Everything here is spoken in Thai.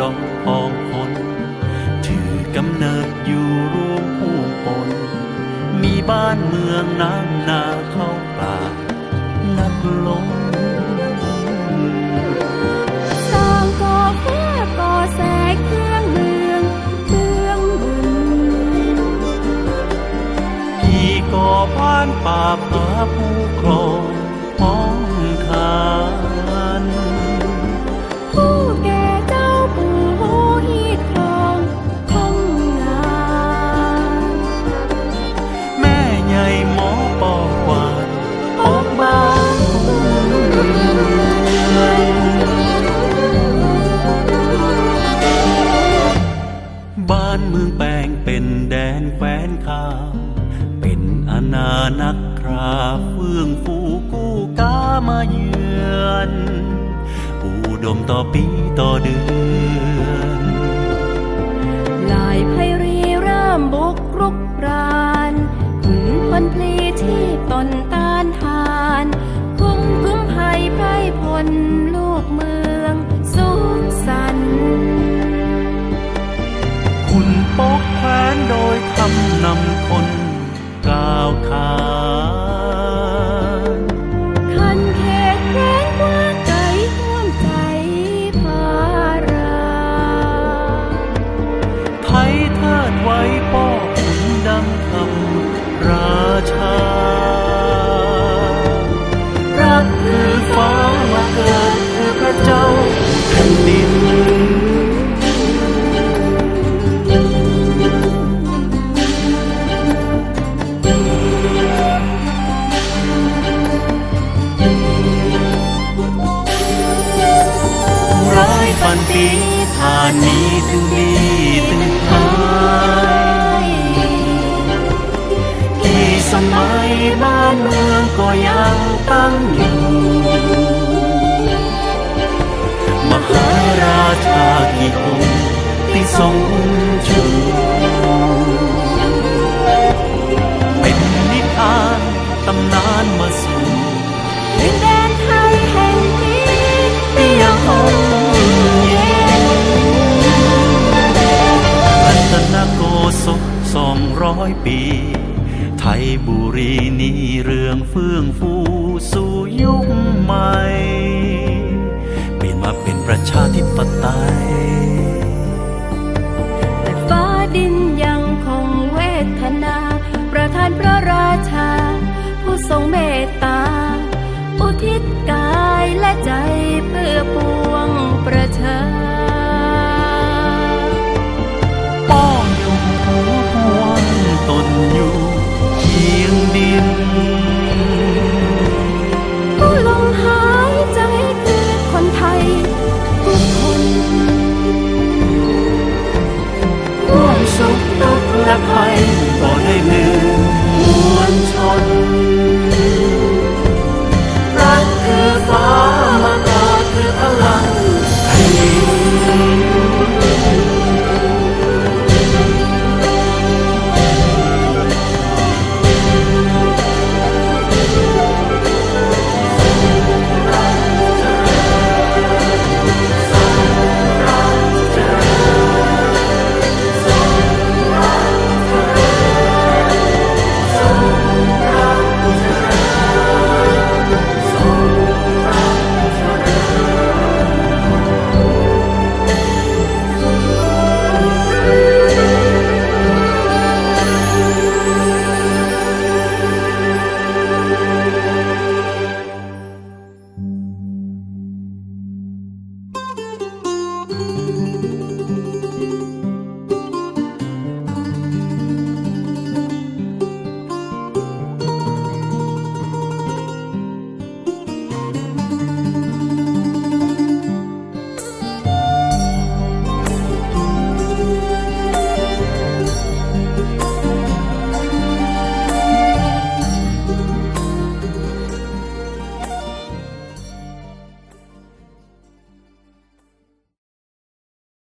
ดอกพองคนถือกำเนิดอยู่รวมผู้ปนมีบ้านเมืองน้ำนาเข้าป่านักลงสร้างก่อฟ้าก่อแสงเครื่องเมืองเมืองบุญที่ก่อบ้านป่าผาผู้ครองป้องทานผู้แก่เจ้าปู่โหฮีดครองคงงานแม่ใหญ่หมอปอกกวาดออกบ้านบ้านเมืองแปลงเป็นแดนแคว้นข้าวเป็นอาณานักคราเฟื่องฟูกู้กามาเยือนอุดมต่อปีต่อเดือนลายไพรีเริ่มบุกรุกรานขุนพลพลีที่ตนต้านทานคุ้มภัยไพร่พลลูกเมืองสุขสันต์คุณปกแคว้นโดยคำนำคนก้าวขาคันเขตแคว้นกว้างไกลท่วมใจพาราไทยเทิดไว้ป้อขุนดังคำราชารักคือฟ้ามาเกิดคือพระเจ้าแผ่นดินพันปีผ่านนี้ถึงดีถึงหายกี่สมัยบ้านเมืองก็ยังตั้งอยู่มหาราชากี่องค์ที่ทรงชูเป็นนิทานตำนานมาสู่ดินแดนไทยแห่งนี้ที่ยังคงรัตนโกศล200 ปีไทยบุรีนี้เรื่องเฟื่องฟูสู่ยุคใหม่เปลี่ยนมาเป็นประชาธิปไตยแต่ฟ้าดินยังคงเวทนาประทานพระราชาผู้ทรงเมต